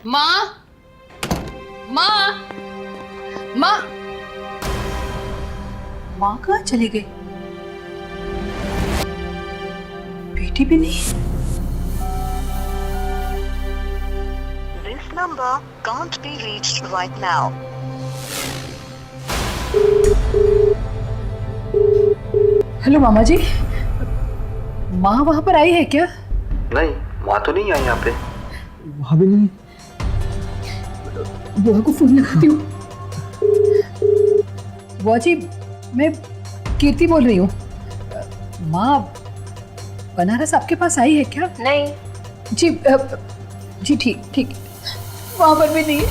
माँ, माँ, माँ, माँ कहाँ चली गई? बेटी भी नहीं। This number can't be reached right now. Hello मामा जी, माँ वहाँ पर आई है क्या? नहीं, माँ तो नहीं आई यहाँ पे। वहाँ भी नहीं। बुआ को फोन लगाती हूँ। बुआ जी, मैं कीर्ति बोल रही हूँ। माँ बनारस आपके पास आई है क्या? नहीं। जी जी ठीक ठीक, वहाँ पर भी नहीं है।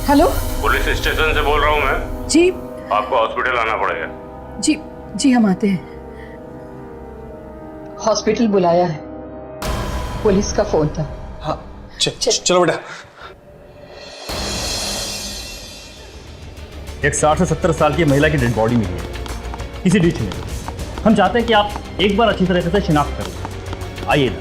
हेलो, पुलिस स्टेशन से बोल रहा हूँ मैं। जी आपको हॉस्पिटल आना पड़ेगा। जी जी, हम आते हैं। हॉस्पिटल बुलाया है, पुलिस का फोन था। हाँ चलो बेटा। एक 60 से 70 साल की महिला की डेड बॉडी मिली है किसी डिश में। हम चाहते हैं कि आप एक बार अच्छी तरह से शिनाख्त करें। आइए ना।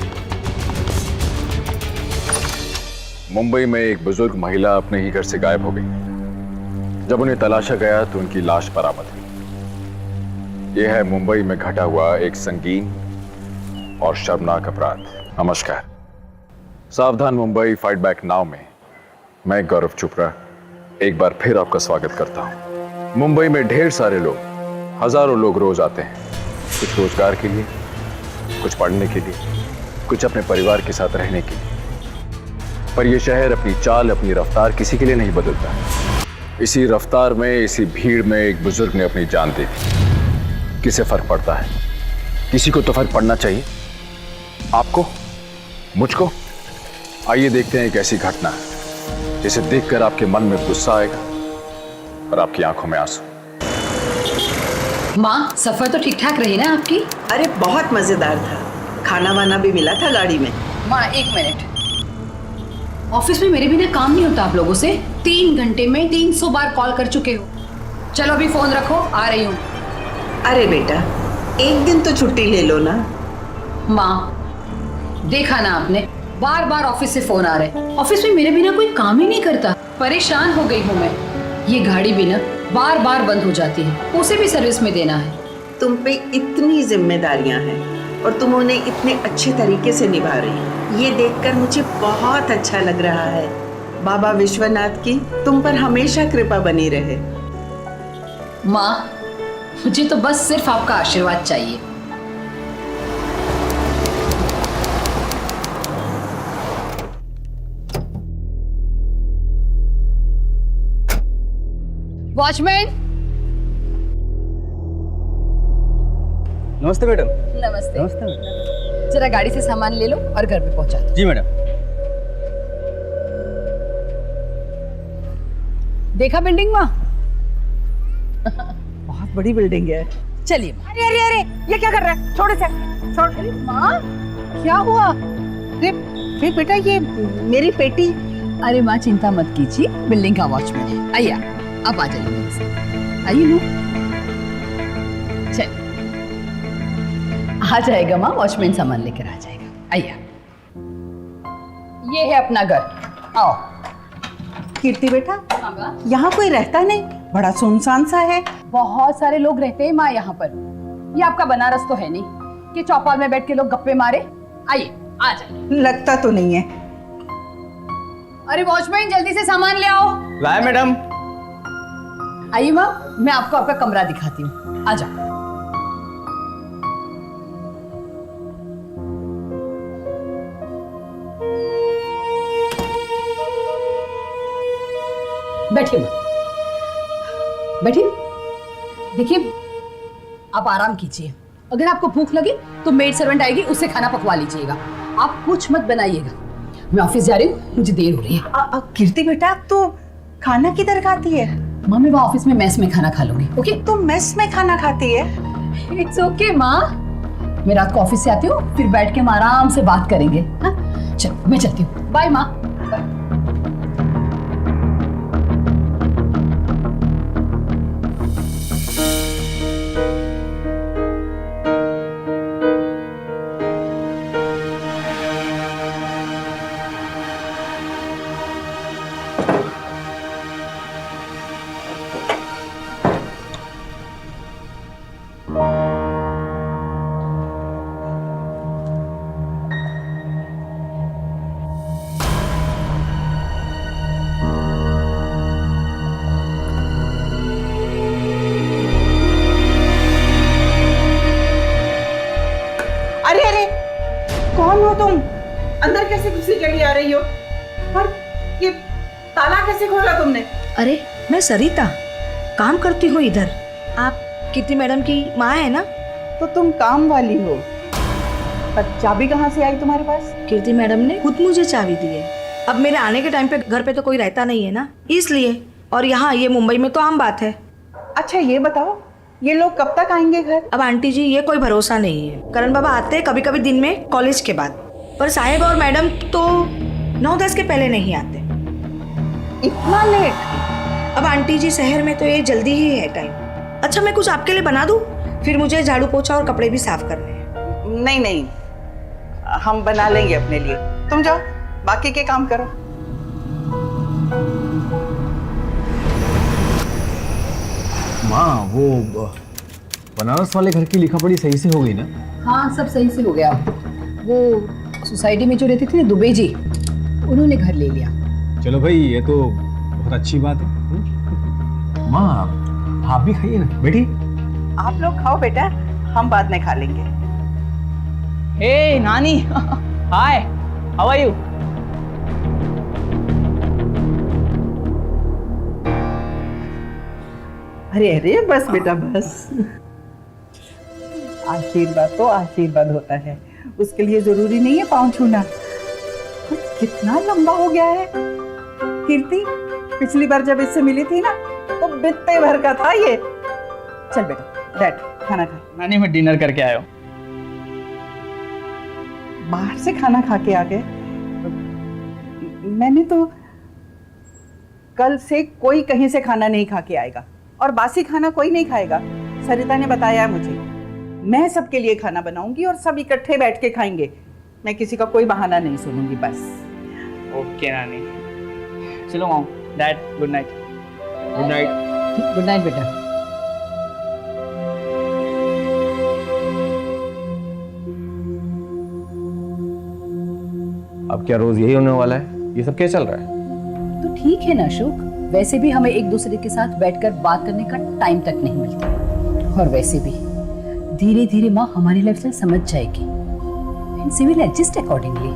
मुंबई में एक बुजुर्ग महिला अपने ही घर से गायब हो गई। जब उन्हें तलाशा गया तो उनकी लाश बरामद हुई। यह है मुंबई में घटा हुआ एक संगीन और शर्मनाक अपराध। नमस्कार, सावधान मुंबई फाइट बैक नाउ में मैं गौरव चोपड़ा एक बार फिर आपका स्वागत करता हूं। मुंबई में ढेर सारे लोग, हजारों लोग रोज आते हैं, कुछ रोजगार के लिए, कुछ पढ़ने के लिए, कुछ अपने परिवार के साथ रहने के लिए। पर यह शहर अपनी चाल, अपनी रफ्तार किसी के लिए नहीं बदलता। इसी रफ्तार में, इसी भीड़ में एक बुजुर्ग ने अपनी जान दे दी। किसे फर्क पड़ता है? किसी को तो फर्क पड़ना चाहिए। आपको, मुझको। आइए देखते हैं एक ऐसी घटना जिसे देखकर आपके मन में गुस्सा आएगा और आपकी आंखों में आंसू। माँ, सफर तो ठीक ठाक रही ना आपकी? अरे बहुत मजेदार था, खाना वाना भी मिला था गाड़ी में। माँ एक मिनट, ऑफिस में मेरे बिना काम नहीं होता आप लोगों से। 3 घंटे में 300 बार कॉल कर चुके हो। चलो अभी फोन रखो, आ रही हूँ। अरे बेटा, एक दिन तो छुट्टी ले लो ना। माँ देखा ना आपने, बार बार ऑफिस से फोन आ रहे। ऑफिस में मेरे बिना कोई काम ही नहीं करता। परेशान हो गई हूँ मैं। ये गाड़ी भी ना बार बार बंद हो जाती है, उसे भी सर्विस में देना है। तुम पे इतनी जिम्मेदारियां हैं और तुम उन्हें इतने अच्छे तरीके से निभा रही हो, ये देखकर मुझे बहुत अच्छा लग रहा है। बाबा विश्वनाथ की तुम पर हमेशा कृपा बनी रहे। माँ, मुझे तो बस सिर्फ आपका आशीर्वाद चाहिए। वॉचमैन। नमस्ते मैडम। नमस्ते। नमस्ते। जरा गाड़ी से सामान ले लो और घर पे पहुंचा दो। जी मैडम। देखा बिल्डिंग माँ? बहुत बड़ी बिल्डिंग है। चलिए। अरे अरे अरे, ये क्या कर रहा है? छोड़ इसे, छोड़। अरे माँ, क्या हुआ? अरे बेटा, ये मेरी पेटी। अरे माँ चिंता मत कीजिए, बिल्डिंग का वॉचमैन है। आइए आप आ जाइए मेरे साथ। आइए ना। चल, आ जाएगा माँ, वॉचमैन सामान लेकर आ जाएगा। आइए, ये है अपना घर, आओ। कीर्ति बेटा, यहाँ कोई रहता नहीं, बड़ा सुनसान सा है। बहुत सारे लोग रहते हैं माँ यहाँ पर। ये आपका बनारस तो है नहीं कि चौपाल में बैठ के लोग गप्पे मारे। आइए, आ जाइए। लगता तो नहीं है। अरे वॉचमैन, जल्दी से सामान ले आओ। लाए मैडम। आइए माँ, मैं आपको आपका कमरा दिखाती हूँ। आ जाओ। बैठिए माँ, बैठिए। देखिए, आप आराम कीजिए। अगर आपको भूख लगे तो मेड सर्वेंट आएगी, उससे खाना पकवा लीजिएगा। आप कुछ मत बनाइएगा। मैं ऑफिस जा रही हूँ, मुझे देर हो रही है। कीर्ति बेटा, तो खाना किधर खाती है? माँ, मैं वहाँ ऑफिस में मेस में खाना खा लूंगी। ओके? तो मेस में खाना खाती है? इट्स ओके माँ, मैं रात को ऑफिस से आती हूँ, फिर बैठ के हम आराम से बात करेंगे। हाँ? चलो मैं चलती हूँ। बाय माँ। तुम? अंदर कैसे घुसी चली आ रही हो? और ये ताला कैसे खोला तुमने? अरे मैं सरिता काम करती हूँ इधर। आप कीर्ति मैडम की माँ है ना? तो तुम काम वाली हो, पर चाबी कहाँ से आई तुम्हारे पास? कीर्ति मैडम ने खुद मुझे चाबी दी है। अब मेरे आने के टाइम पे घर पे तो कोई रहता नहीं है ना, इसलिए। और यहाँ ये मुंबई में तो आम बात है। अच्छा ये बताओ, ये लोग कब तक आएंगे घर? अब आंटी जी ये कोई भरोसा नहीं है। करण बाबा आते हैं कभी कभी दिन में कॉलेज के बाद, पर साहेब और मैडम तो 9-10 के पहले नहीं आते। इतना लेट? अब आंटी जी शहर में तो ये जल्दी ही है टाइम। अच्छा मैं कुछ आपके लिए बना दूं? फिर मुझे झाड़ू पोछा और कपड़े भी साफ करने हैं। नहीं नहीं, हम बना लेंगे अपने लिए। तुम जाओ, बाकी के काम करो। माँ, वो बनारस वाले घर की लिखा पढ़ी सही से हो गई ना? हाँ सब सही से हो गया। वो सोसाइटी में जो रहती थी ना दुबे जी, उन्होंने घर ले लिया। चलो भाई, ये तो बहुत अच्छी बात है। माँ, आप भी खाइए ना, बैठी। आप लोग खाओ बेटा, हम बाद में खा लेंगे। Hey, Nani. Hi. How are you? अरे अरे बस बेटा बस। आशीर्वाद तो आशीर्वाद होता है, उसके लिए जरूरी नहीं है पाँव छूना। कितना लंबा हो गया है कीर्ति, पिछली बार जब इससे मिली थी ना तो बित्ते भर का था ये। चल बेटा बैठ, खाना खा। नानी मैं डिनर करके आया हूँ। बाहर से खाना खा के आ गए? मैंने तो कल से कोई कहीं से खाना नहीं खा के आएगा, और बासी खाना कोई नहीं खाएगा, सरिता ने बताया मुझे। मैं सबके लिए खाना बनाऊंगी और सब इकट्ठे बैठ के खाएंगे। मैं किसी का कोई बहाना नहीं सुनूंगी बस। ओके नानी, चलो माँ। Dad good night. Good night. Good night बेटा। अब क्या रोज यही होने वाला है? ये सब क्या चल रहा है? तो ठीक है ना अशोक, वैसे भी हमें एक दूसरे के साथ बैठकर बात करने का टाइम तक नहीं मिलता। और वैसे भी धीरे धीरे माँ हमारी लाइफस्टाइल समझ जाएगी and she will adjust accordingly.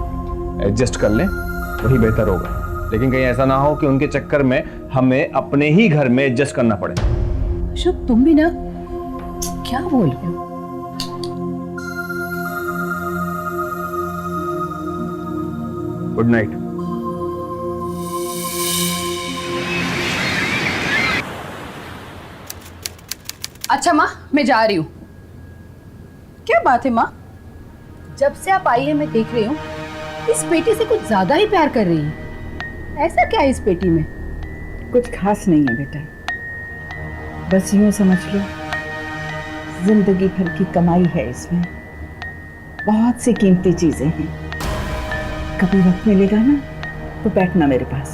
Adjust कर लें, वही बेहतर होगा। लेकिन कहीं ऐसा ना हो कि उनके चक्कर में हमें अपने ही घर में एडजस्ट करना पड़े। अशोक तुम भी ना क्या बोल रहे हो? Good night. अच्छा माँ मैं जा रही हूँ। क्या बात है माँ, जब से आप आई है मैं देख रही हूँ इस पेटी से कुछ ज्यादा ही प्यार कर रही है। ऐसा क्या है इस पेटी में? कुछ खास नहीं है बेटा, बस यूं समझ लो जिंदगी भर की कमाई है इसमें। बहुत सी कीमती चीजें हैं। कभी वक्त मिलेगा ना तो बैठना मेरे पास,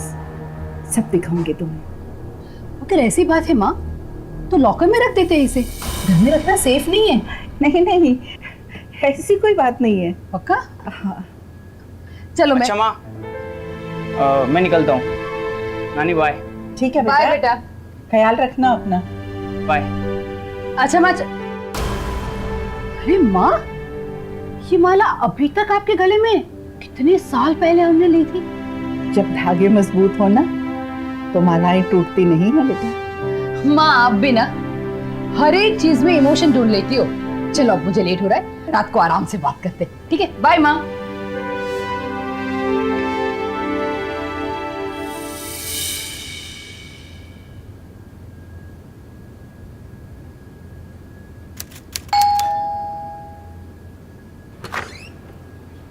सब दिखाऊंगी तुम्हें। अगर ऐसी बात है माँ तो लॉकर में रख देते हैं इसे, घर में रखना सेफ नहीं है। नहीं नहीं, ऐसी कोई बात नहीं है। पक्का? हाँ चलो अच्छा माँ, मैं निकलता हूँ। नानी बाय। ठीक है बाय बेटा, बेटा। ख्याल रखना अपना। बाय। अच्छा माँ अरे माँ, ये माला अभी तक आपके गले में? कितने साल पहले हमने ली थी। जब धागे मजबूत हो ना तो मालाएं टूटती नहीं है बेटा। माँ आप भी ना हर एक चीज में इमोशन ढूंढ लेती हो। चलो अब मुझे लेट हो रहा है, रात को आराम से बात करते हैं, ठीक है? बाय माँ।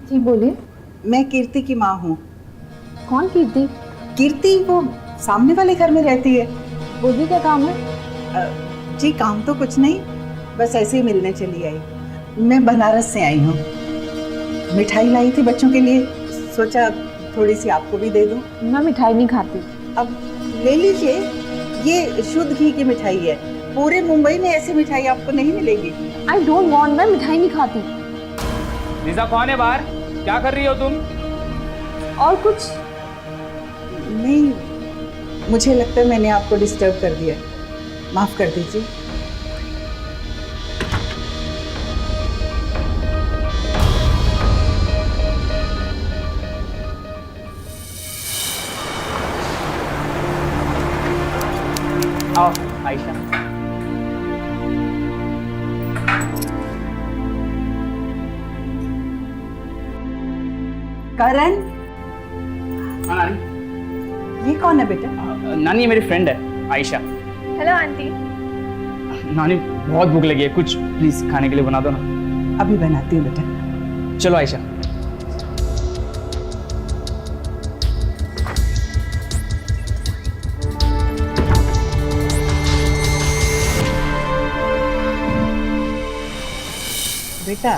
जी बोलिए। मैं कीर्ति की माँ हूँ। कौन कीर्ति? कीर्ति वो सामने वाले घर में रहती है। वो भी क्या काम है? जी काम तो कुछ नहीं, बस ऐसे ही मिलने चली आई। मैं बनारस से आई हूँ, मिठाई लाई थी बच्चों के लिए, सोचा थोड़ी सी आपको भी दे दूँ। मैं मिठाई नहीं खाती। अब ले लीजिए, ये शुद्ध घी की मिठाई है। पूरे मुंबई में ऐसी मिठाई आपको नहीं मिलेगी। आई डोंट वांट, मैं मिठाई नहीं खाती। निशा कौन है बाहर? क्या कर रही हो तुम? और कुछ नहीं, मुझे लगता है मैंने आपको डिस्टर्ब कर दिया, माफ कर दीजिए। आओ आयशा। करण, हाँ नानी। ये कौन है बेटा? नानी ये मेरी फ्रेंड है आयशा। Hello aunty. नानी बहुत भूख लगी है, कुछ प्लीज खाने के लिए बना दो ना। अभी बनाती हूँ बेटा। चलो आयशा। बेटा,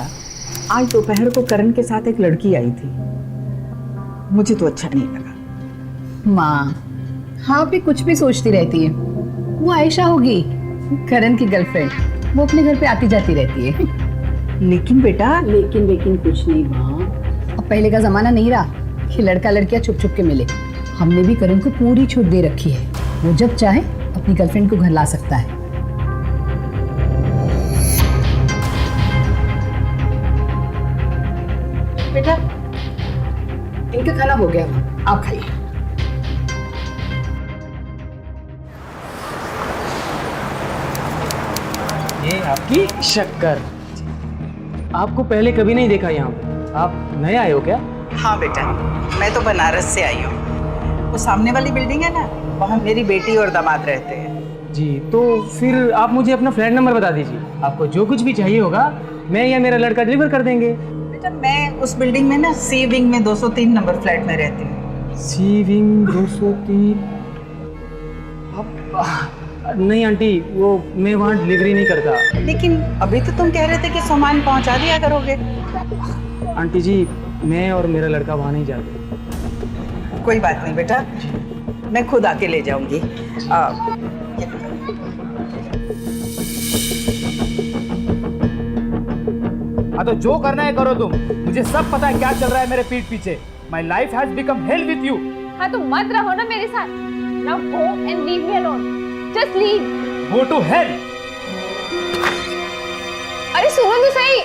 आज दोपहर को करण के साथ एक लड़की आई थी, मुझे तो अच्छा नहीं लगा। माँ, हाँ भी कुछ भी सोचती रहती है। वो आयशा होगी, करण की गर्लफ्रेंड। वो अपने घर पे आती जाती रहती है। लेकिन बेटा, लेकिन कुछ नहीं माँ। अब पहले का जमाना नहीं रहा कि लड़का लड़कियां छुप छुप के मिले। हमने भी करण को पूरी छूट दे रखी है। वो जब चाहे अपनी गर्लफ्रेंड को घर ला सकता है। बेटा, इनका खाना हो गया, आप खाइए। ये आपकी शक्कर। आपको पहले कभी नहीं देखा यहाँ पे। आप नए आए हो क्या? हाँ बेटा, मैं तो बनारस से आई हूँ। वो सामने वाली बिल्डिंग है ना, वहाँ मेरी बेटी और दामाद रहते हैं। जी, तो फिर आप मुझे अपना फ्लैट नंबर बता दीजिए। आपको जो कुछ भी चाहिए होगा मैं या मेरा लड़का डिलीवर कर देंगे। बेटा, मैं उस बिल्डिंग में ना सी विंग में 203 नंबर फ्लैट में रहती हूँ। सी विंग 203। नहीं आंटी, वो मैं वहाँ डिलीवरी नहीं करता। लेकिन अभी तो तुम कह रहे थे कि सामान पहुँचा दिया करोगे। आंटी जी, मैं और मेरा लड़का वहाँ नहीं जाते। कोई बात नहीं बेटा, मैं खुद आके ले जाऊंगी। हाँ तो जो करना है करो तुम। मुझे सब पता है क्या चल रहा है मेरे पीठ पीछे। My life has become hell with you. हाँ तो मत रहो ना मेरे साथ। Now go and leave me alone. Just leave. Go to hell. अरे सुनो तो सही।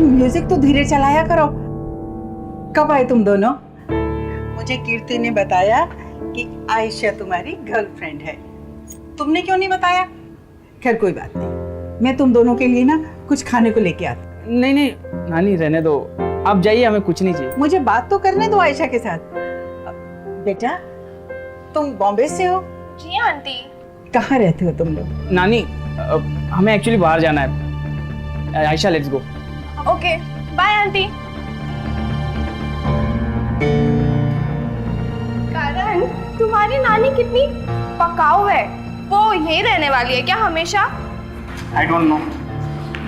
म्यूजिक तो धीरे चलाया करो। कब आए तुम दोनों? मुझे कीर्ति ने बताया कि आयशा तुम्हारी गर्लफ्रेंड है। तुमने क्यों नहीं बताया? खैर कोई बात नहीं, मैं तुम दोनों के लिए ना कुछ खाने को लेके आती। नहीं नहीं नानी, रहने दो, आप जाइए, हमें कुछ नहीं चाहिए। मुझे बात तो करने दो आयशा के साथ। बेटा, तुम बॉम्बे से हो? जी आंटी। कहाँ रहते हो तुम लोग? नानी, हमें एक्चुअली बाहर जाना है। Ayesha, let's go. Okay, bye aunty. Karan, तुम्हारी नानी कितनी पकाऊ है। वो यही रहने वाली है क्या हमेशा? I don't know,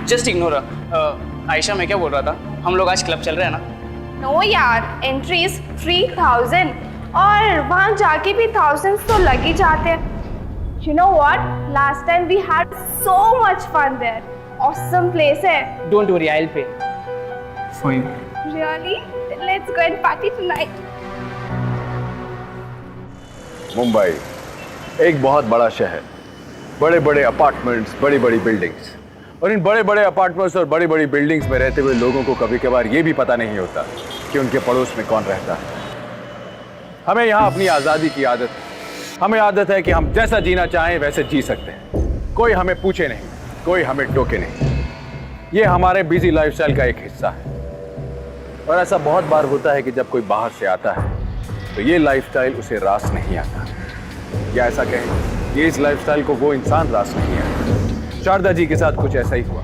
just ignore. Ayesha, मैं क्या बोल रहा था, हम लोग आज क्लब चल रहे हैं ना? नो यार, एंट्रीज 3000 और वहाँ जाके भी thousands तो लग ही जाते हैं। You know what? Last time we had so much fun there. Awesome place है। Don't worry, I'll pay for you. Really? Then let's go and party tonight. Mumbai एक बहुत बड़ा शहर, बड़े बड़े अपार्टमेंट्स, बड़ी बड़ी बिल्डिंग्स, और इन बड़े बड़े अपार्टमेंट्स और बड़ी बड़ी बिल्डिंग्स में रहते हुए लोगों को कभी कभार ये भी पता नहीं होता कि उनके पड़ोस में कौन रहता है। हमें यहाँ अपनी आज़ादी की आदत है। हमें आदत है कि हम जैसा जीना चाहें वैसे जी सकते हैं। कोई हमें पूछे नहीं, कोई हमें टोके नहीं। ये हमारे बिजी लाइफस्टाइल का एक हिस्सा है। और ऐसा बहुत बार होता है कि जब कोई बाहर से आता है तो ये लाइफस्टाइल उसे रास नहीं आता, या ऐसा कहें ये इस लाइफस्टाइल को वो इंसान रास नहीं आता। शारदा जी के साथ कुछ ऐसा ही हुआ।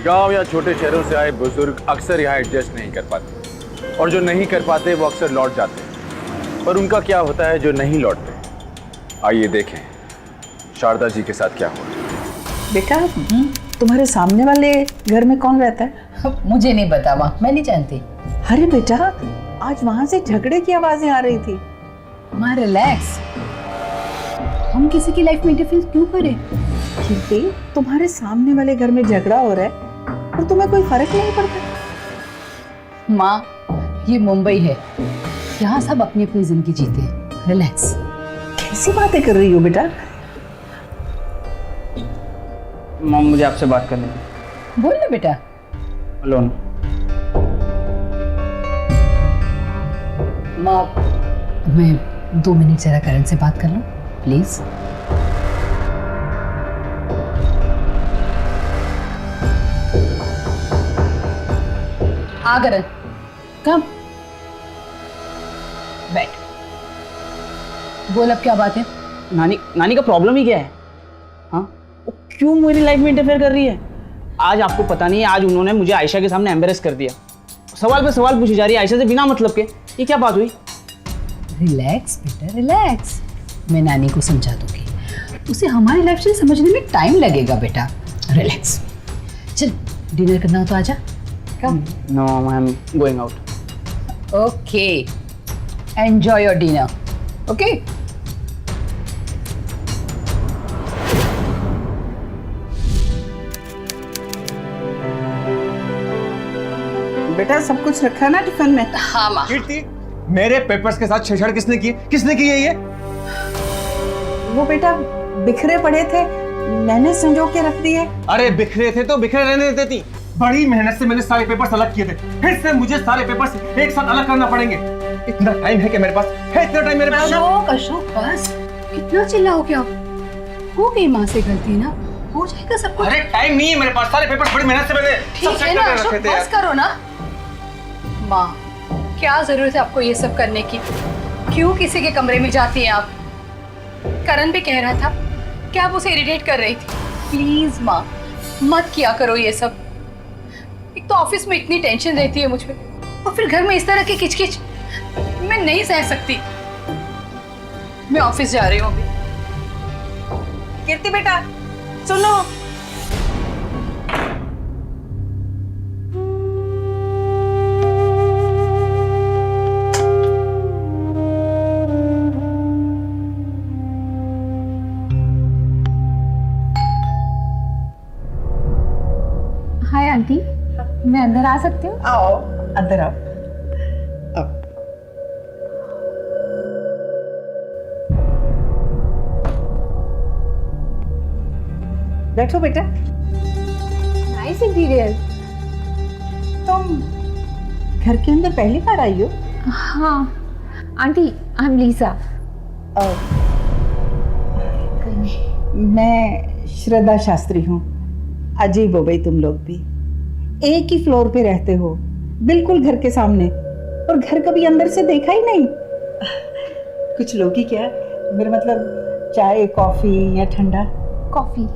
गांव या छोटे शहरों से आए बुजुर्ग अक्सर यहाँ एडजस्ट नहीं कर पाते, और जो नहीं कर पाते वो अक्सर लौट जाते हैं। पर उनका क्या होता है जो नहीं लौटते? आइए देखें शारदा जी के साथ क्या हुआ। बेटा तुम्हारे सामने वाले घर में कौन रहता है? मुझे नहीं पता माँ, मैं नहीं जानती। अरे बेटा आज वहां से झगड़े की आवाजें आ रही थी। माँ रिलैक्स, हम किसी की लाइफ में इंटरफेयर क्यों करें? कीर्ति तुम्हारे सामने वाले घर में झगड़ा हो रहा है और तुम्हें कोई फर्क नहीं पड़ता? माँ ये मुंबई है, यहाँ सब अपनी अपनी जिंदगी जीते हैं। रिलैक्स। कैसी बातें कर रही हो बेटा? मॉम मुझे आपसे बात करनी है। बोल ना बेटा। अलोन। माँ मैं 2 मिनट जरा करण से बात कर लूं प्लीज। हाँ करण कम बैठ। बोल अब क्या बात है? नानी का प्रॉब्लम ही क्या है? हाँ वो क्यों मेरी लाइफ में इंटरफेयर कर रही है? आज आपको पता नहीं है, आज उन्होंने मुझे आयशा के सामने एम्बेरस कर दिया। सवाल पे सवाल पूछी जा रही है आयशा से बिना मतलब के। ये क्या बात हुई? रिलैक्स बेटा रिलैक्स, मैं नानी को समझा दूंगी। उसे हमारी लाइफ से समझने में टाइम लगेगा बेटा। रिलैक्स। चल डिनर करना हो तो आजा। Come. No I am going out. Okay enjoy your dinner. Okay बेटा सब कुछ रखा ना टिफिन में? हाँ माँ। कीर्ति मेरे पेपर्स के साथ छेड़छाड़ किसने की है ये? वो बेटा बिखरे पड़े थे, मैंने संजो के रख दिए। अरे बिखरे थे तो बिखरे रहने देती। बड़ी मेहनत से मैंने सारे पेपर्स अलग किए थे, फिर से मुझे सारे पेपर्स एक साथ अलग करना पड़ेंगे। इतना टाइम है कि मेरे पास है? इतना टाइम मेरे पास? अशोक बस, कितना चिल्लाओगे आप? हो गई माँ से गलती ना, हो जाएगा सब कुछ। अरे टाइम नहीं है मेरे पास, सारे पेपर्स बड़ी मेहनत से मैंने ठीक है ना अशोक, बस करो ना। माँ क्या जरूरत है आपको ये सब करने की? क्यों किसी के कमरे में जाती हैं आप? करण भी कह रहा था कि आप उसे इरिटेट कर रही थी। प्लीज माँ मत किया करो ये सब। एक तो ऑफिस में इतनी टेंशन रहती है मुझ पे, और फिर घर में इस तरह की किचकिच मैं नहीं सह सकती। मैं ऑफिस जा रही हूँ अभी। कीर्ति बेटा सुनो। हाय आंटी, मैं अंदर आ सकती हूँ? आओ अंदर आओ। बैठो बेटा। Nice interior. तुम घर के अंदर पहली बार आई हो? हाँ आंटी, आई एम लीसा। मैं श्रद्धा शास्त्री हूँ। अजीब हो गई तुम लोग भी, एक ही फ्लोर पे रहते हो, बिल्कुल घर के सामने, और घर कभी अंदर से देखा ही नहीं। कुछ लोगी क्या? मेरा मतलब चाय कॉफी या ठंडा? कॉफी।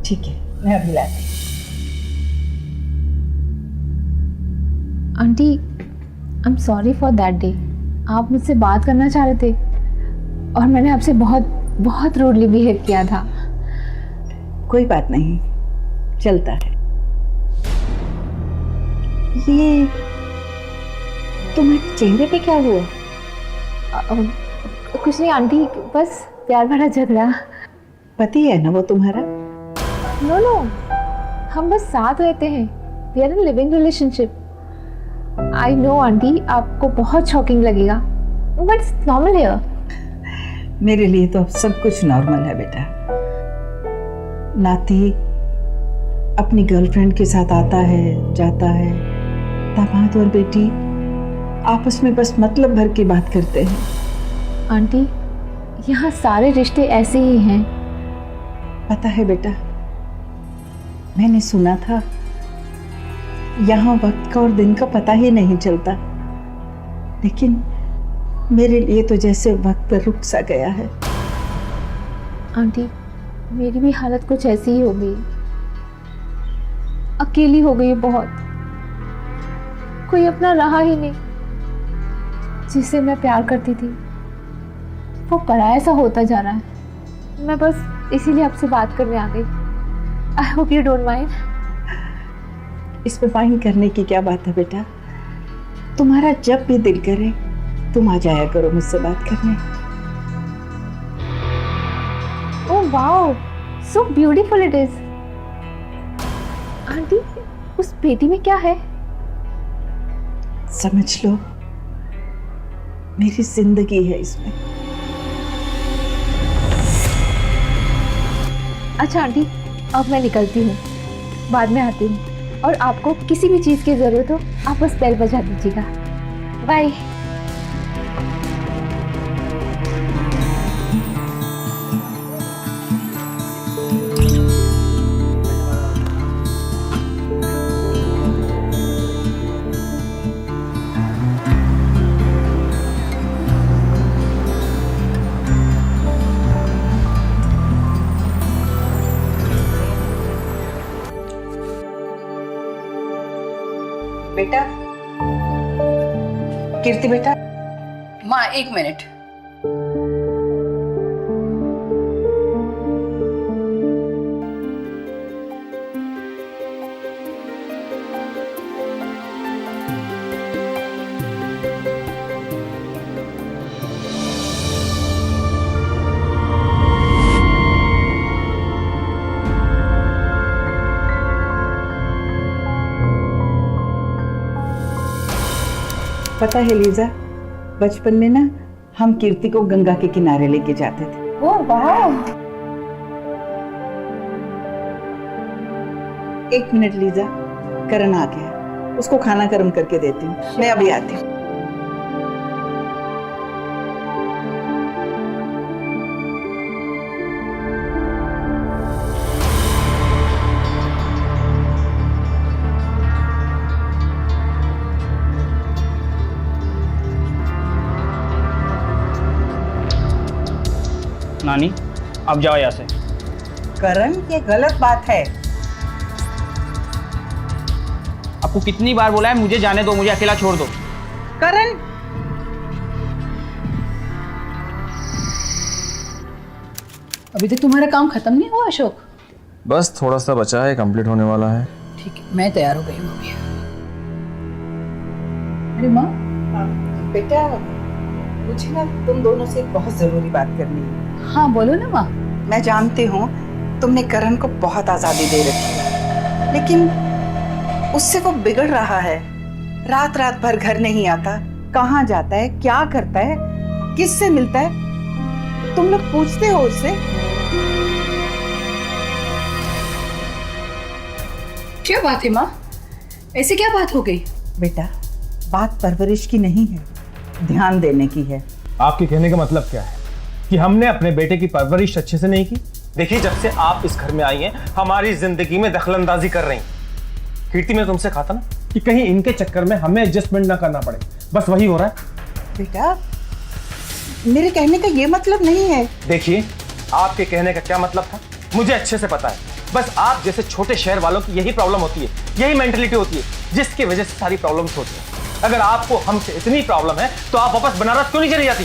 ठीक है मैं अभी लाती। Aunty I am sorry for that day. आप मुझसे बात करना चाह रहे थे और मैंने आपसे बहुत बहुत रूडली बिहेव किया था। कोई बात नहीं, चलता है। ये तुम्हारे चेहरे पे क्या हुआ? कुछ नहीं आंटी, बस प्यार भरा झगड़ा। पति है ना वो तुम्हारा? नो नो, हम बस साथ रहते हैं। We are in living relationship. I know aunty, आपको बहुत शॉकिंग लगेगा, बट इट्स नॉर्मल हियर। मेरे लिए तो अब सब कुछ नॉर्मल है बेटा। नाती अपनी गर्लफ्रेंड के साथ आता है जाता है, दामाद और बेटी आपस में बस मतलब भर की बात करते हैं। आंटी यहाँ सारे रिश्ते ऐसे ही हैं। पता है बेटा, मैंने सुना था यहाँ वक्त का और दिन का पता ही नहीं चलता, लेकिन मेरे लिए तो जैसे वक्त पर रुक सा गया है। आंटी मेरी भी हालत कुछ ऐसी ही हो गई, अकेली हो गई बहुत। कोई अपना रहा ही नहीं जिसे मैं प्यार करती थी। वो पराया सा होता जा रहा है। मैं बस इसीलिए आपसे बात करने आ गई। I hope you don't mind. इसमें माइंड करने की क्या बात है बेटा? तुम्हारा जब भी दिल करे तुम आ जाया करो मुझसे बात करने। Oh wow, so beautiful it is. Aunty, उस पेटी में क्या है? समझ लो, मेरी जिंदगी है इसमें। अच्छा आंटी, अब मैं निकलती हूँ, बाद में आती हूँ। और आपको किसी भी चीज़ की ज़रूरत हो आप बस बेल बजा दीजिएगा। बाय। बेटा, कीर्ति बेटा। माँ 1 मिनट। पता है लीजा, बचपन में ना हम कीर्ति को गंगा के किनारे लेके जाते थे। ओह वाह। 1 मिनट लीजा, करण आ गया, उसको खाना गर्म करके देती हूँ। मैं अभी आती हूँ। नानी, अब जाओ यहाँ से। करण, ये गलत बात है। आपको कितनी बार बोला है मुझे जाने दो, मुझे अकेला छोड़ दो। करण, अभी तक तुम्हारा काम खत्म नहीं हुआ अशोक? बस थोड़ा सा बचा है, कंप्लीट होने वाला है। ठीक है, मैं तैयार हो गई हूँ अभी। अरे माँ, बेटा मुझे ना तुम दोनों से एक बहुत जरूरी बात करनी है। हाँ बोलो ना माँ। मैं जानती हूँ तुमने करण को बहुत आजादी दे रखी है, लेकिन उससे वो बिगड़ रहा है। रात रात भर घर नहीं आता, कहाँ जाता है, क्या करता है, किससे मिलता है, तुम लोग पूछते हो उससे? क्या बात है माँ, ऐसे क्या बात हो गई? बेटा, बात परवरिश की नहीं है, ध्यान देने की है। आपके कहने का मतलब क्या है कि हमने अपने बेटे की परवरिश अच्छे से नहीं की? देखिए, जब से आप इस घर में आई हैं हमारी जिंदगी में दखलंदाजी कर रही हैं। कीर्ति, मैं तुमसे कहा था ना कि कहीं इनके चक्कर में हमें एडजस्टमेंट ना करना पड़े, बस वही हो रहा है। बेटा, मेरे कहने का ये मतलब नहीं है। देखिए, आपके कहने का क्या मतलब था मुझे अच्छे से पता है। बस आप जैसे छोटे शहर वालों की यही प्रॉब्लम होती है, यही मेंटलिटी होती है जिसकी वजह से सारी प्रॉब्लम्स होती है। अगर आपको हमसे इतनी प्रॉब्लम है तो आप वापस बनारस क्यों नहीं चली जाती?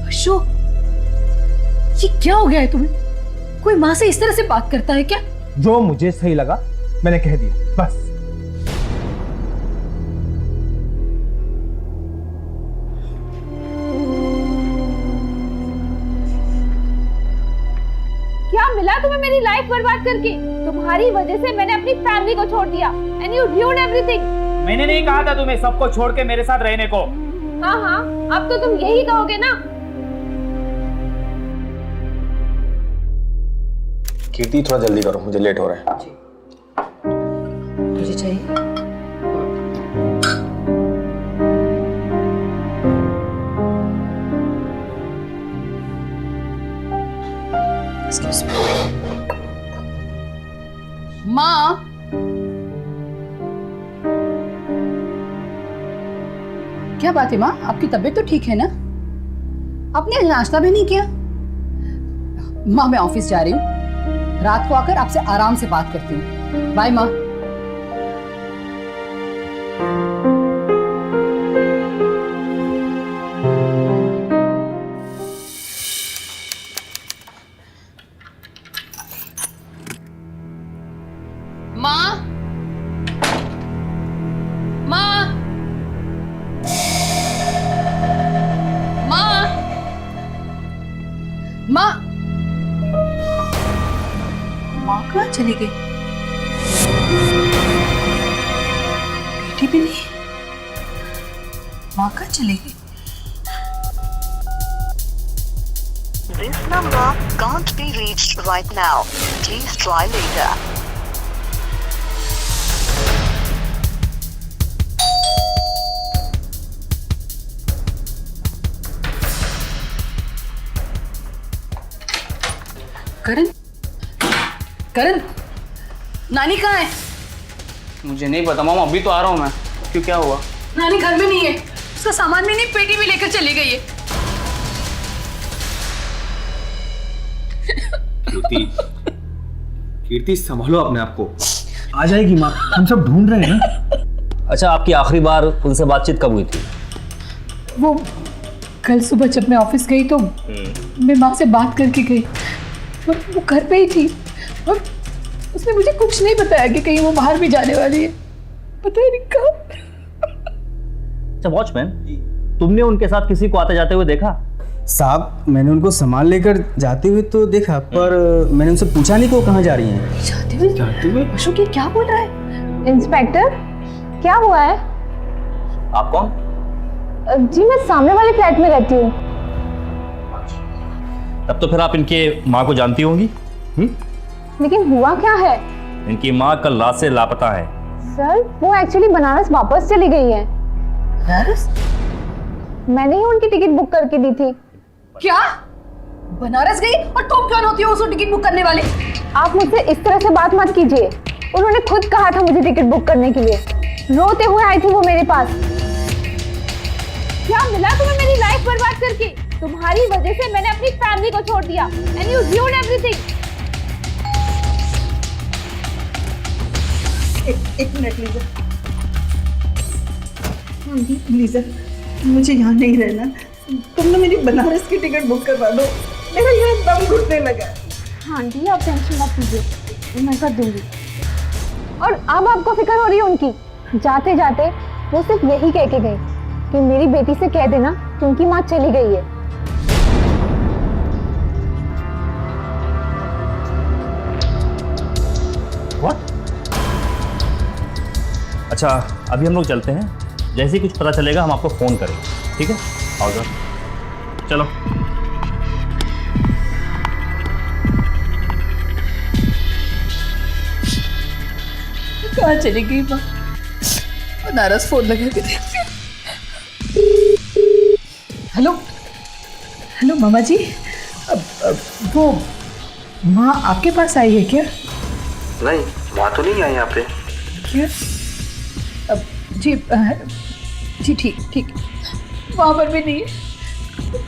अशोक, ये क्या हो गया है तुम्हें? कोई माँ से इस तरह से बात करता है क्या? जो मुझे सही लगा मैंने कह दिया, बस। क्या मिला तुम्हें मेरी लाइफ बर्बाद करके? तुम्हारी वजह से मैंने अपनी फैमिली को छोड़ दिया एंड यू ruined एवरीथिंग। मैंने नहीं कहा था तुम्हें सबको छोड़ के मेरे साथ रहने को। हाँ हाँ, अब तो तुम यही कहोगे ना। कीर्ति, थोड़ा जल्दी करो, मुझे लेट हो रहा है। मुझे चाहिए। Excuse me. माँ, क्या क्या बात है माँ, आपकी तबीयत तो ठीक है ना? आपने आज नाश्ता भी नहीं किया? माँ मैं ऑफिस जा रही हूँ, रात को आकर आपसे आराम से बात करती हूँ। बाय माँ। माँ, माँ, माँ, माँ, माँ कहाँ चली गई? बेटी भी नहीं, माँ कहाँ चली गई? This number can't be reached right now. Please try later. करण, करण, नानी कहाँ है? मुझे नहीं पता मॉम, अभी तो आ रहा हूँ मैं। क्यों, क्या हुआ? नानी घर में नहीं है, उसका सामान भी नहीं, पेटी भी लेकर चली गई है। कीर्ति, कीर्ति संभालो अपने आप को। आ जाएगी माँ, हम सब ढूंढ रहे हैं ना। अच्छा, आपकी आखिरी बार उनसे बातचीत कब हुई थी? वो कल सुबह जब मैं ऑफिस गई तो मैं माँ से बात करके गई, और वो घर पे ही थी, और उसने मुझे कुछ नहीं बताया कि कहीं वो बाहर भी जाने वाली है। पता ही नहीं कब। अच्छा वॉचमैन, तुमने उनके साथ किसी को आते जाते हुए देखा? साहब मैंने उनको सामान लेकर जाते हुए तो देखा, पर मैंने उनसे पूछा नहीं कि वो कहाँ जा रही हैं। जाते हुए? अशोक ये क्या बोल रहा है? इंस्पेक्टर, क्या हुआ है? आप कौन? जी मैं सामने वाले फ्लैट में रहती हूँ। तब तो फिर आप इनके माँ को जानती होंगी? लेकिन हुआ क्या है? इनकी माँ कल रात से लापता है। सर वो एक्चुअली बनारस वापस चली गई है। बनारस? मैंने ही उनकी टिकट बुक करके दी थी। क्या? बनारस गई? और तुम कौन होती हो उसको टिकट बुक करने वाली? आप मुझसे इस तरह से बात मत कीजिए। उन्होंने खुद कहा था मुझे टिकट बुक करने के लिए। रोते हुए आई थी वो मेरे पास। क्या मिला तुम्हें मेरी लाइफ बर्बाद करके? तुम्हारी वजह से मैंने अपनी फैमिली को छोड़ दिया एंड यू ruined एवरीथिंग। एक मिनट लीजा, लीजा मुझे यहाँ नहीं रहना। तुम ना मेरी बनारस की टिकट बुक करवा दो, मेरा यहाँ दम घुटने लगा। हाँ जी आप टेंशन मत लीजिए, मैं कर दूंगी। और अब आपको फिक्र हो रही है उनकी? जाते जाते वो सिर्फ यही कह के गई कि मेरी बेटी से कह देना कि उनकी माँ चली गई है। What? अच्छा अभी हम लोग चलते हैं, जैसे ही कुछ पता चलेगा हम आपको फोन करेंगे, ठीक है? आओ सर, चलो। कहाँ चली गई माँ? बनारस फोन लगा के देखती हूँ। हेलो, हेलो मामा जी, वो माँ आपके पास आई है क्या? नहीं, वहाँ तो नहीं आई यहाँ पे। क्या? जी जी ठीक ठीक, वहाँ पर भी नहीं है,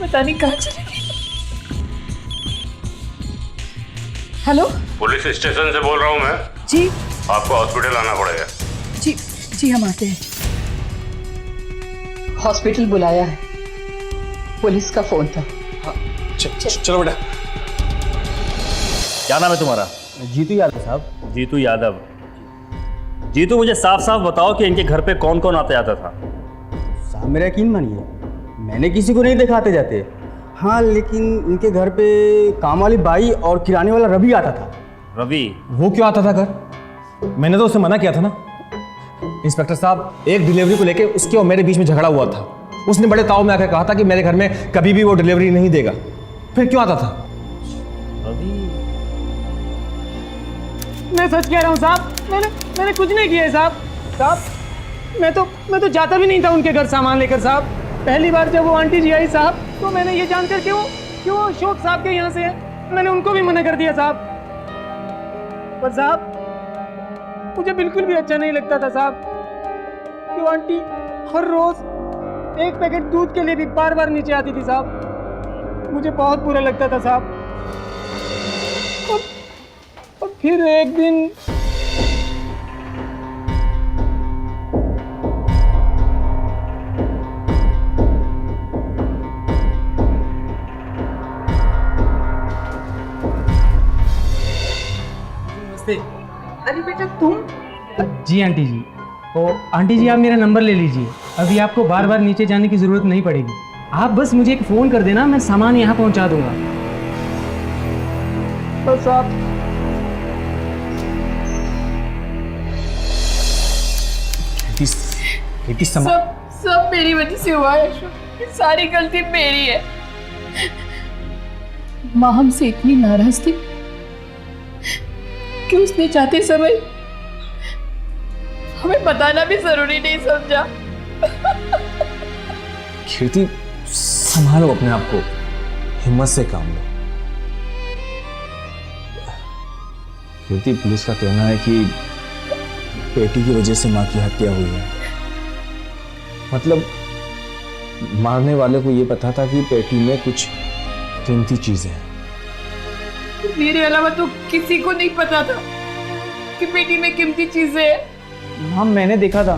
पता नहीं कहाँ चली गई। हेलो, पुलिस स्टेशन से बोल रहा हूँ मैं। जी आपको हॉस्पिटल आना पड़ेगा। जी जी हम आते हैं। हॉस्पिटल बुलाया है, पुलिस का फोन था। चलो बेटा। क्या नाम है तुम्हारा? जीतू यादव साहब। जीतू यादव। जीतू मुझे साफ साफ बताओ कि इनके घर पे कौन कौन आता जाता था? साहब मेरा यकीन मानिए, मैंने किसी को नहीं देखा आते जाते। हाँ लेकिन इनके घर पे काम वाली बाई और किराने वाला रवि आता था। रवि? वो क्यों आता था घर? मैंने तो उसे मना किया था ना। इंस्पेक्टर साहब, एक डिलीवरी को लेके उसके और मेरे बीच में झगड़ा हुआ था। उसने बड़े ताव में आकर कहा था कि मेरे घर में कभी भी वो डिलीवरी नहीं देगा। फिर क्यों आता था? रवि? मैं सच कह रहा हूँ साहब, मैंने कुछ नहीं किया है साहब। मैं तो जाता भी नहीं था उनके घर सामान लेकर साहब। पहली बार जब वो आंटी जी आई साहब, तो मैंने ये जानकर कि वो अशोक साहब के यहाँ से है, मैंने उनको भी मना कर दिया साहब। पर साहब मुझे बिल्कुल भी अच्छा नहीं लगता था साहब कि वो आंटी हर रोज एक पैकेट दूध के लिए भी बार बार नीचे आती थी साहब। मुझे बहुत बुरा लगता था साहब। और फिर एक दिन अरे बेटा तुम? जी आंटी जी। ओ आंटी जी, आप मेरा नंबर ले लीजिए। अभी आपको बार बार नीचे जाने की जरूरत नहीं पड़ेगी। आप बस मुझे एक फोन कर देना, मैं सामान यहाँ पहुँचा दूंगा। बस आप सब मेरी वजह से हुआ है अशोक, ये सारी गलती मेरी है। माँ हमसे इतनी नाराज थी कि उसने चाहते समय हमें बताना भी जरूरी नहीं समझा। कीर्ति, संभालो अपने आप को, हिम्मत से काम लो। कीर्ति, पुलिस का कहना है कि बेटी की वजह से मां की हत्या हुई है। मतलब मारने वाले को यह पता था कि पेटी में कुछ कीमती चीजें हैं। मेरे अलावा तो किसी को नहीं पता था कि पेटी में कीमती चीजें हैं। हाँ, मैंने देखा था।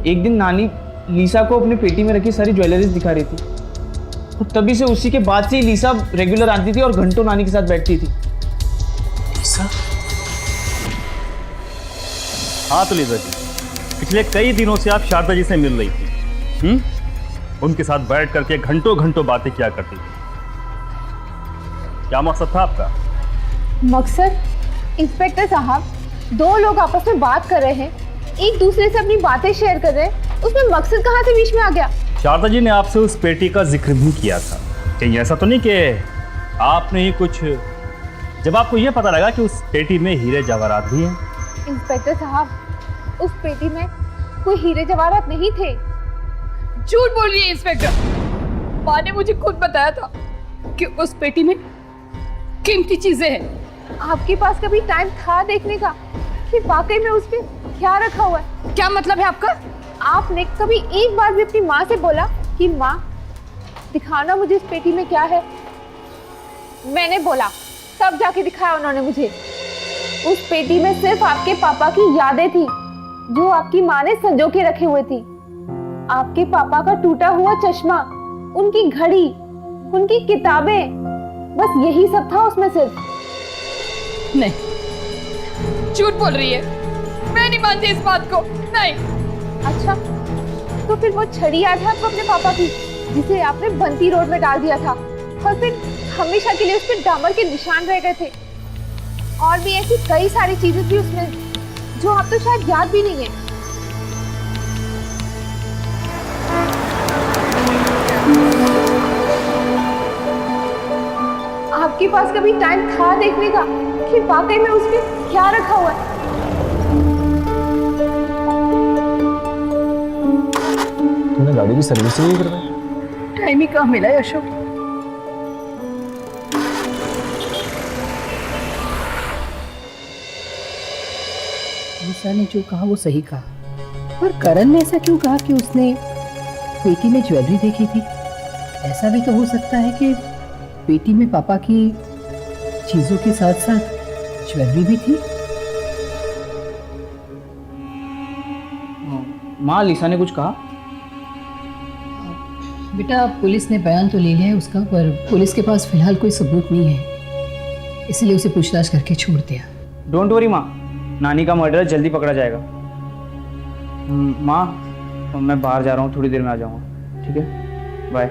एक दिन नानी लीसा को अपनी पेटी में रखी सारी ज्वेलरीज दिखा रही थी, और तभी से उसी के बाद से ही लीसा रेगुलर आती थी और घंटों नानी के साथ बैठती थी। लीसा? हाँ तो लीजा जी, पिछले कई दिनों से आप शारदा जी से मिल रही थी। उनके साथ बैठ करके घंटों घंटों बातें किया करती थी। क्या मकसद था आपका? मकसद? इंस्पेक्टर साहब, दो लोग आपस में बात कर रहे हैं, एक दूसरे से अपनी बातें शेयर कर रहे हैं, उसमें मकसद कहाँ से बीच में आ गया? शारदा जी ने आपसे उस पेटी का जिक्र भी किया था। कहीं ऐसा तो नहीं कि आपने ही कुछ, जब आपको यह पता लगा कि उस पेटी में हीरे जवाहरात भी हैं? इंस्पेक्टर साहब, उस पेटी में कोई हीरे जवाहरात नहीं थे। झूठ बोल रही है इंस्पेक्टर। माँ ने मुझे खुद बताया था कि उस पेटी में कीमती चीजें हैं। आपके पास कभी टाइम था देखने का कि वाकई में उस पे क्या रखा हुआ है? क्या मतलब है आपका? आपने कभी एक बार भी अपनी माँ से बोला कि माँ दिखाना मुझे इस पेटी में क्या है? मैंने बोला, तब जाके दिखाया उन्होंने मुझे। उस पेटी में सिर्फ आपके पापा की यादें थी जो आपकी माँ ने संजो के रखे हुए थी। आपके पापा का टूटा हुआ चश्मा, उनकी घड़ी, उनकी किताबें, बस यही सब था उसमें सिर्फ। नहीं, झूठ बोल रही है। मैं नहीं मानती इस बात को। नहीं। अच्छा, तो फिर वो छड़ी याद है आपको अपने पापा की, जिसे आपने बंती रोड में डाल दिया था, और फिर हमेशा के लिए उस पर डामर के निशान रह गए थे। और भी ऐसी कई सारी चीजें थी उसमें जो आप तो शायद याद भी नहीं है। आपके पास कभी टाइम था देखने का कि वाकई में उसमें क्या रखा हुआ है? तुमने गाड़ी की सर्विसिंग नहीं करवाई? टाइम ही कहाँ मिला है अशोक। लीसा ने जो कहा वो सही कहा, पर करण ने ऐसा क्यों कहा कि उसने पेटी में ज्वेलरी देखी थी? ऐसा भी तो हो सकता है कि पेटी में पापा की चीजों के साथ साथ ज्वेलरी भी थी। माँ, लीसा ने कुछ कहा? बेटा, पुलिस ने बयान तो ले लिया है उसका, पर पुलिस के पास फिलहाल कोई सबूत नहीं है, इसलिए उसे पूछताछ करके छोड़ दिया। डोंट वरी माँ, नानी का मर्डर जल्दी पकड़ा जाएगा। माँ, मैं बाहर जा रहा हूँ, थोड़ी देर में आ जाऊँगा। ठीक है, बाय।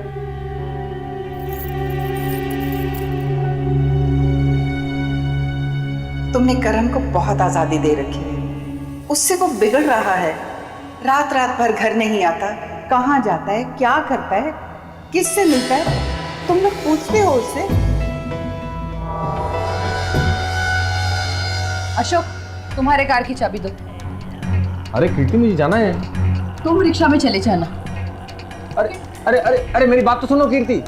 तुमने करण को बहुत आजादी दे रखी है, उससे वो बिगड़ रहा है। रात रात भर घर नहीं आता, कहाँ जाता है, क्या करता है, किससे मिलता है, तुम लोग पूछते हो उससे? अशोक, तुम्हारे कार की चाबी दो। अरे कीर्ति, मुझे जाना है। तुम रिक्शा में चले जाना। अरे अरे अरे अरे, मेरी बात तो सुनो कीर्ति।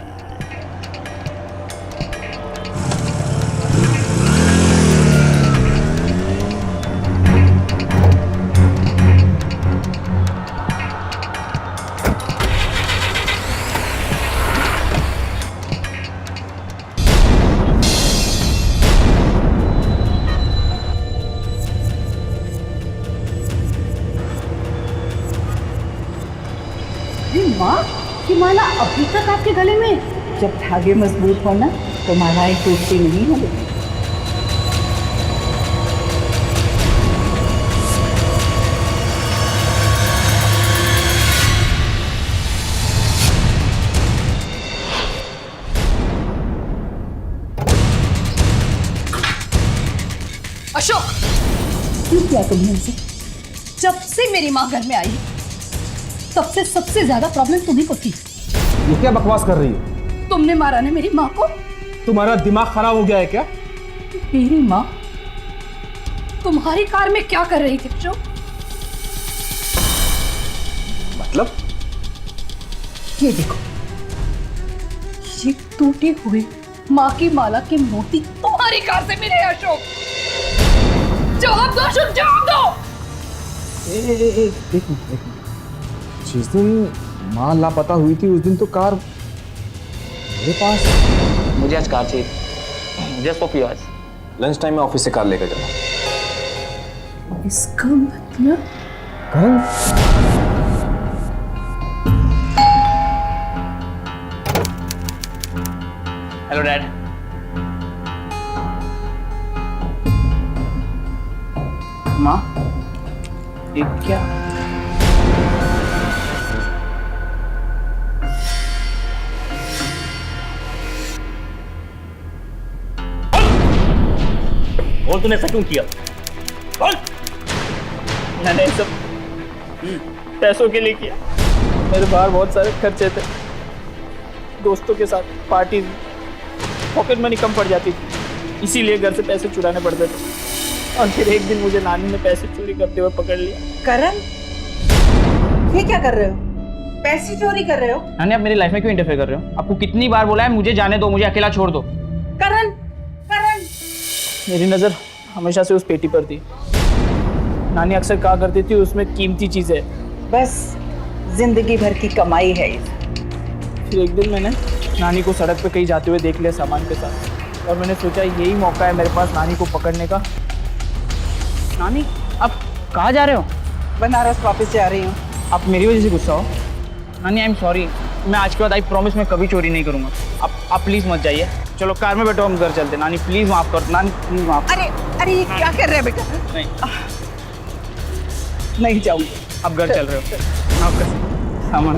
अभी तक आपके गले में? जब धागे मजबूत हो ना तो मालाएं टूटती नहीं है। अशोक, क्यों किया तुमने इसे? जब से मेरी माँ घर में आई तब से सबसे ज्यादा प्रॉब्लम तुम्ही को थी। ये क्या बकवास कर रही हो? तुमने मारा ना मेरी माँ को। तुम्हारा दिमाग खराब हो गया है क्या? मेरी माँ तुम्हारी कार में क्या कर रही थी अशोक? मतलब? ये देखो, ये टूटे हुए माँ की माला के मोती तुम्हारी कार से मिले अशोक। जवाब दो अशोक, जवाब दो। एक मिनट। जिस दिन माँ लापता हुई थी उस दिन तो कार मेरे पास। मुझे आज कार चाहिए, जस्ट फॉर आज। लंच टाइम में ऑफिस से कार लेकर जाना। इसका मतलब करण? Hello dad. माँ, ये क्या? और तूने ऐसा क्यों किया? बोल। मैंने सब पैसों के लिए किया। मेरे बाहर बहुत सारे खर्चे थे, दोस्तों के साथ पार्टी, पॉकेट मनी कम पड़ जाती थी, इसीलिए घर से पैसे चुराने पड़ते थे। और फिर एक दिन मुझे नानी ने पैसे चोरी करते हुए पकड़ लिया। करण, ये क्या कर रहे हो? पैसे चोरी कर रहे हो? नानी, आप मेरी लाइफ में क्यों इंटरफेयर कर रहे हो? आपको कितनी बार बोला है मुझे जाने दो, मुझे अकेला छोड़ दो। करण, करण, मेरी नज़र हमेशा से उस पेटी पर थी। नानी अक्सर कहा करती थी उसमें कीमती चीज़ें। बस जिंदगी भर की कमाई है ये। फिर एक दिन मैंने नानी को सड़क पे कहीं जाते हुए देख लिया सामान के साथ, और मैंने सोचा यही मौका है मेरे पास नानी को पकड़ने का। नानी, आप कहाँ जा रहे हो? बनारस वापस जा रही हूँ। आप मेरी वजह से गुस्सा हो? नानी, आई एम सॉरी। मैं आज के बाद आई प्रॉमिस मैं कभी चोरी नहीं करूँगा। आप प्लीज़ मत जाइए। चलो कार में बैठो, हम घर चलते। नानी प्लीज़ माफ़ कर। नानी प्लीज़ माफ़। अरे ये क्या कर रहे हैं बेटा? नहीं, नहीं जाऊंगी। आप घर चल रहे हो। आपका सामान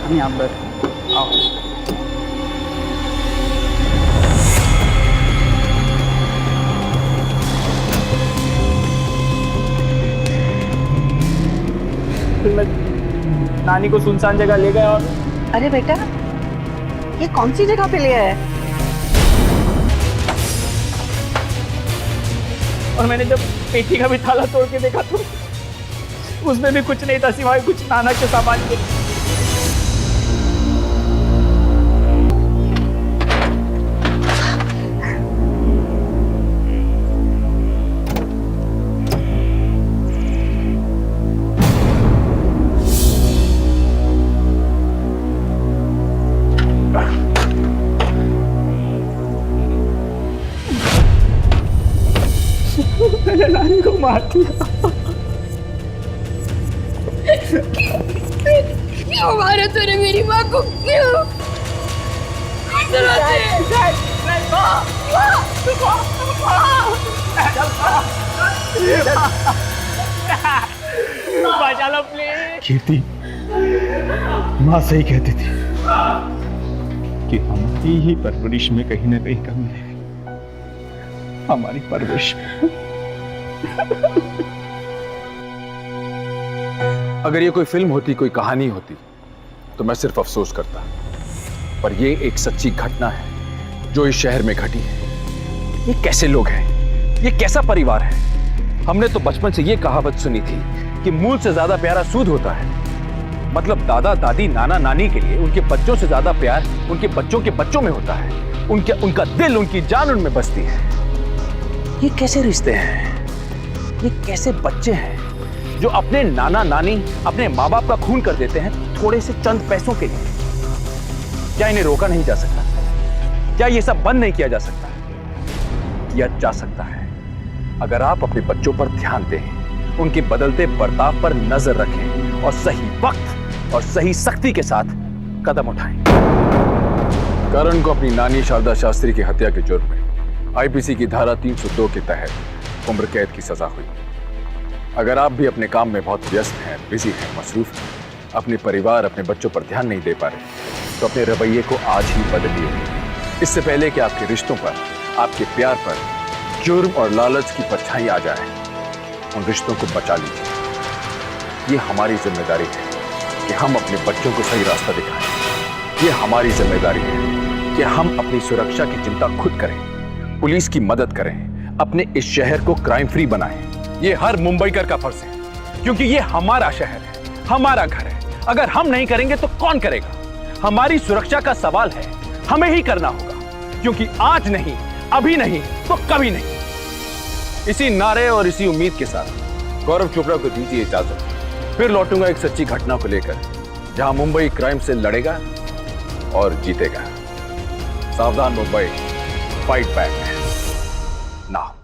नहीं, आप बैठो, आओ। फिर मैं नानी को सुनसान जगह ले गया। और अरे बेटा, ये कौन सी जगह पे ले आया है? और मैंने जब पेटी का भी ताला तोड़ के देखा तो उसमें भी कुछ नहीं था सिवाय कुछ नाना के सामान के। मैंने नानी को मार दिया। क्यों मारा तूने मेरी माँ को? क्यों? बचा लो प्लीज। कीर्ति, माँ सही कहती थी कि हमारी ही परवरिश में कहीं ना कहीं कमी है। हमारी परवरिश में। अगर ये कोई फिल्म होती, कोई कहानी होती, तो मैं सिर्फ अफसोस करता, पर ये एक सच्ची घटना है जो इस शहर में घटी है। ये कैसे लोग हैं? ये कैसा परिवार है? हमने तो बचपन से ये कहावत सुनी थी कि मूल से ज्यादा प्यारा सूद होता है। मतलब दादा दादी नाना नानी के लिए उनके बच्चों से ज्यादा प्यार उनके बच्चों के बच्चों में होता है। उनका दिल, उनकी जान उनमें बसती है। ये कैसे रिश्ते हैं? ये कैसे बच्चे हैं जो अपने नाना नानी, अपने माँ बाप का खून कर देते हैं थोड़े से चंद पैसों के लिए? क्या इन्हें रोका नहीं जा सकता? क्या ये सब बंद नहीं किया जा सकता? किया जा सकता है अगर आप अपने बच्चों पर ध्यान दें उनके बदलते बर्ताव पर नजर रखें और सही वक्त और सही सख्ती के साथ कदम उठाएं। करण को अपनी नानी शारदा शास्त्री की हत्या के जुर्म में आईपीसी की धारा 302 के तहत उम्र कैद की सजा हुई। अगर आप भी अपने काम में बहुत व्यस्त हैं, बिजी हैं, मसरूफ हैं, अपने परिवार, अपने बच्चों पर ध्यान नहीं दे पा रहे, तो अपने रवैये को आज ही बदलिए। इससे पहले कि आपके रिश्तों पर, आपके प्यार पर जुर्म और लालच की परछाई आ जाए, उन रिश्तों को बचा लीजिए। ये हमारी जिम्मेदारी है कि हम अपने बच्चों को सही रास्ता दिखाएं। ये हमारी जिम्मेदारी है कि हम अपनी सुरक्षा की चिंता खुद करें, पुलिस की मदद करें, अपने इस शहर को क्राइम फ्री बनाएं। ये हर मुंबईकर का फर्ज है, क्योंकि ये हमारा शहर है, हमारा घर है। अगर हम नहीं करेंगे तो कौन करेगा? हमारी सुरक्षा का सवाल है, हमें ही करना होगा, क्योंकि आज नहीं, अभी नहीं तो कभी नहीं। इसी नारे और इसी उम्मीद के साथ गौरव चोपड़ा को दीजिए इजाजत। फिर लौटूंगा एक सच्ची घटना को लेकर, जहां मुंबई क्राइम से लड़ेगा और जीतेगा। सावधान मुंबई, फाइट बैक नाउ।